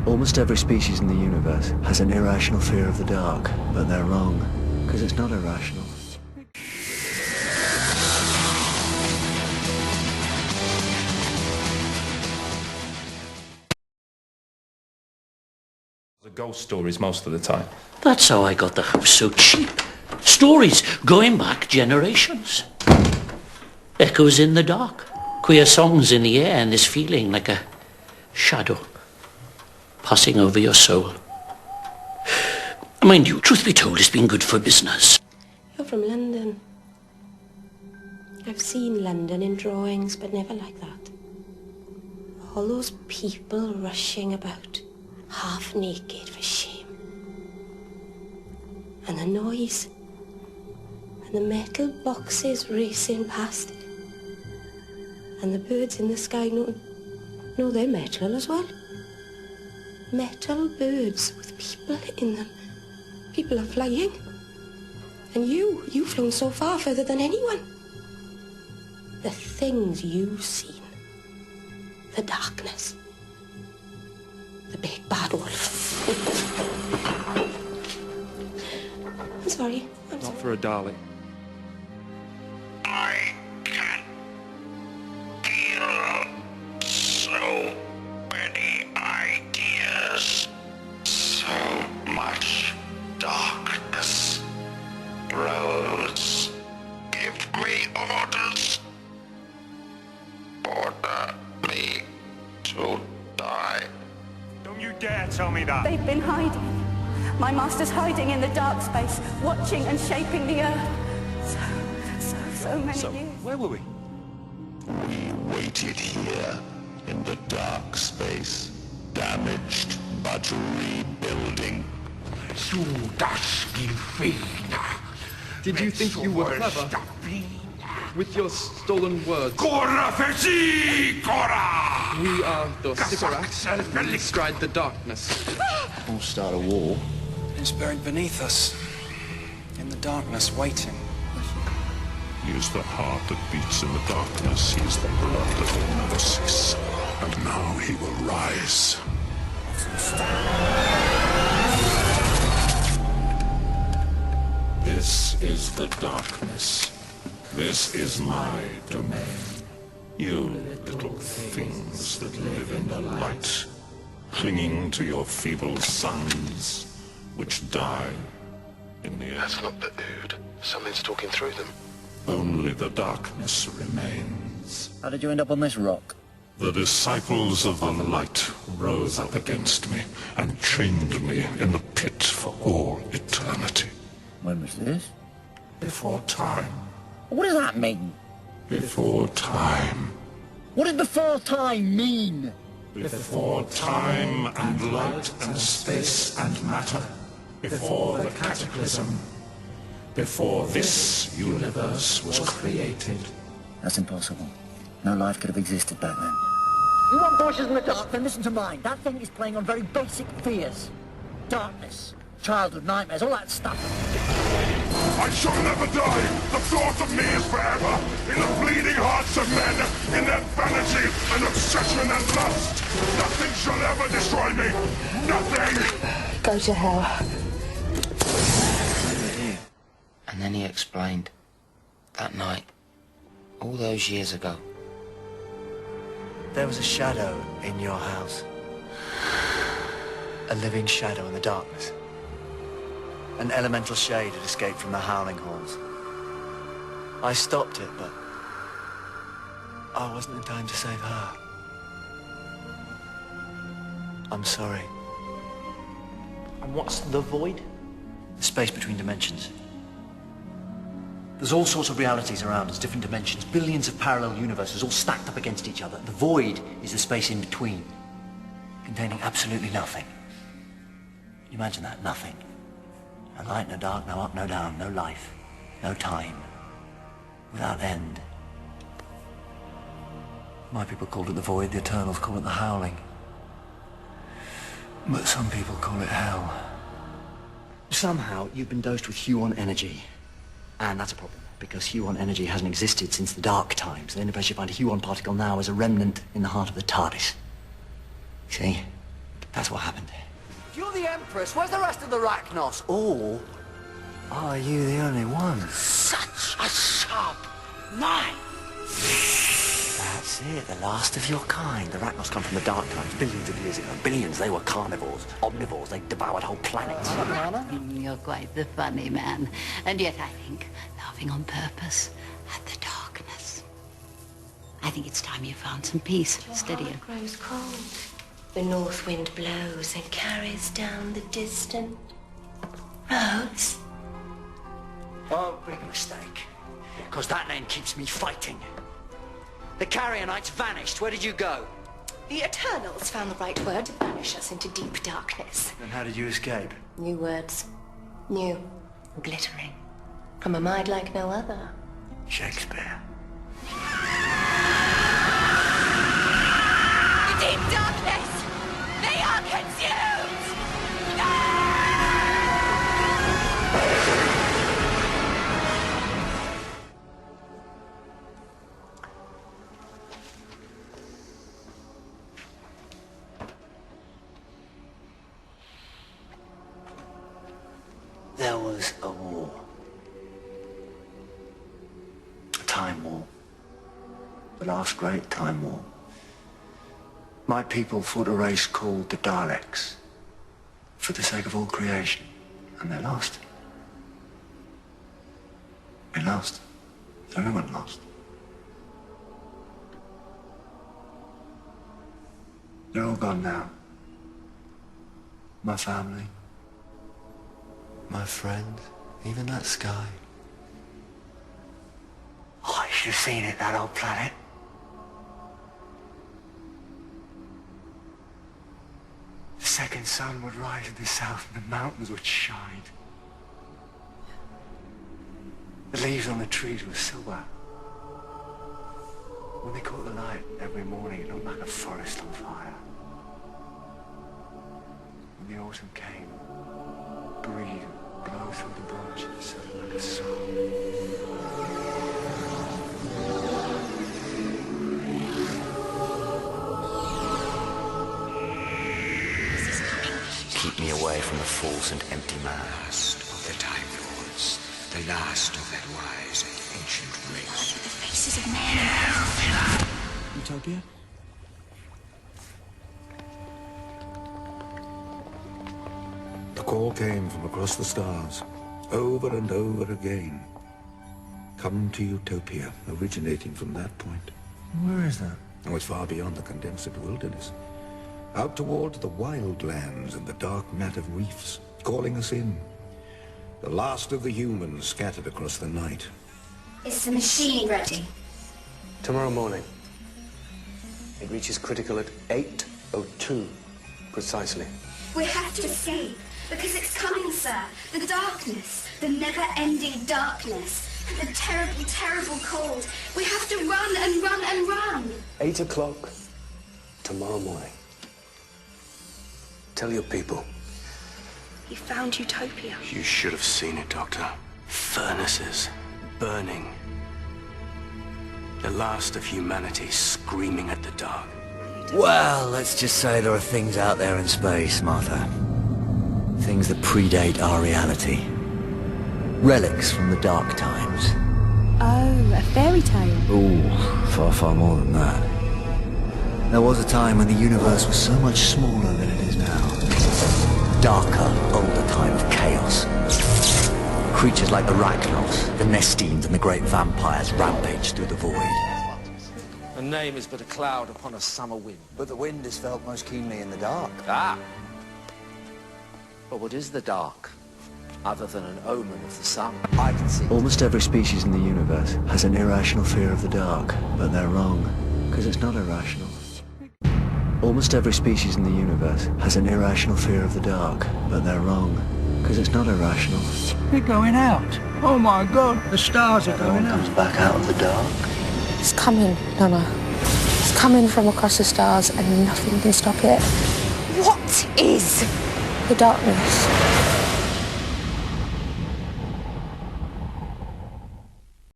Almost every species in the universe has an irrational fear of the dark, but they're wrong, because it's not irrational. The ghost stories most of the time. That's how I got the house so cheap. Stories going back generations. Echoes in the dark. Queer songs in the air and this feeling like a shadow passing over your soul. Mind you, truth be told, it's been good for business. You're from London. I've seen London in drawings, but never like that. All those people rushing about, half naked for shame. And the noise. And the metal boxes racing past. And the birds in the sky, no, they're metal as well. Metal birds with people in them. People are flying. And you've flown so far further than anyone. The things you've seen. The darkness. The big bad wolf. I'm sorry. Not for a darling. I can feel so many ideas, so much darkness. Rose, give me orders. Order me to die. Don't you dare tell me that! They've been hiding. My master's hiding in the dark space, watching and shaping the earth. So many years. Where were we? We waited here in the dark space, damaged but rebuilding. Did you think you were clever? With your stolen words. We are the Sycorax. We stride the darkness. We'll start a war. It's buried beneath us. In the darkness, waiting. He is the heart that beats in the darkness. He is the blood that will never cease. And now he will rise. This is the darkness. This is my domain. You little things that live in the light, clinging to your feeble suns, which die in the air. That's not the Ood. Something's talking through them. Only the darkness remains. How did you end up on this rock? The disciples of the light rose up against me and chained me in the pit for all eternity. When was this? Before time. What does that mean? Before time. What does before time mean? Before time and light and space and matter. Before the cataclysm. Before this universe was created. That's impossible. No life could have existed back then. You want voices in the dark? Then listen to mine. That thing is playing on very basic fears. Darkness, childhood nightmares, all that stuff. I shall never die! The thought of me is forever! In the bleeding hearts of men! In their vanity and obsession and lust! Nothing shall ever destroy me! Nothing! Go to hell. And then he explained, that night, all those years ago. There was a shadow in your house. A living shadow in the darkness. An elemental shade had escaped from the howling halls. I stopped it, but I wasn't in time to save her. I'm sorry. And what's the void? The space between dimensions. There's all sorts of realities around us, different dimensions, billions of parallel universes all stacked up against each other. The void is the space in between, containing absolutely nothing. Can you imagine that? Nothing. No light, no dark, no up, no down, no life, no time, without end. My people called it the void, the Eternals call it the howling. But some people call it hell. Somehow you've been dosed with Huon energy. And that's a problem, because Huon energy hasn't existed since the dark times. The only place you find a Huon particle now is a remnant in the heart of the TARDIS. See? That's what happened. If you're the Empress, where's the rest of the Rachnos? Or are you the only one? Such a sharp mind. That's it, the last of your kind. The Rachnos come from the Dark Times, billions of years ago. Billions, they were carnivores, omnivores. They devoured whole planets. You're quite the funny man. And yet I think, laughing on purpose at the darkness. I think it's time you found some peace. Steady. It grows cold. The north wind blows and carries down the distant roads. Oh, big mistake. Because that name keeps me fighting. The Carrionites vanished. Where did you go? The Eternals found the right word to banish us into deep darkness. And how did you escape? New words. New. Glittering. From a mind like no other. Shakespeare. The deep darkness! They are consumed! There was a war. A time war. The last great time war. My people fought a race called the Daleks for the sake of all creation, and they lost. They lost. Everyone lost. They're all gone now. My family. My friends, even that sky. Oh, you should have seen it, that old planet. The second sun would rise in the south and the mountains would shine. The leaves on the trees were silver. When they caught the light every morning, it looked like a forest on fire. When the autumn came, breathe. Blow through the branches like a song. Keep me away from the false and empty man. Last of the Time Lords, the last of that wise and ancient race. The faces of men. Utopia? The call came from across the stars, over and over again. Come to Utopia, originating from that point. Where is that? Oh, it's far beyond the condensed wilderness. Out towards the wild lands and the dark mat of reefs, calling us in. The last of the humans scattered across the night. Is the machine ready? Tomorrow morning. It reaches critical at 8:02, precisely. We have to escape, because it's coming, sir. The darkness, the never-ending darkness, and the terrible, terrible cold. We have to run and run and run. 8 o'clock tomorrow morning. Tell your people. He found Utopia. You should have seen it, Doctor. Furnaces burning. The last of humanity screaming at the dark. Well, let's just say there are things out there in space, Martha. Things that predate our reality. Relics from the dark times. Oh, a fairy tale. Ooh, far, far more than that. There was a time when the universe was so much smaller than it is now. Darker, older time of chaos. Creatures like the Rachnos, the Nestines, and the great vampires rampaged through the void. A name is but a cloud upon a summer wind. But the wind is felt most keenly in the dark. Ah! But what is the dark, other than an omen of the sun? I can see. Almost every species in the universe has an irrational fear of the dark, but they're wrong, because it's not irrational. Almost every species in the universe has an irrational fear of the dark, but they're wrong, because it's not irrational. They're going out. Oh my God, the stars are going out. Comes back out of the dark. It's coming, Nana. It's coming from across the stars and nothing can stop it. What is the darkness?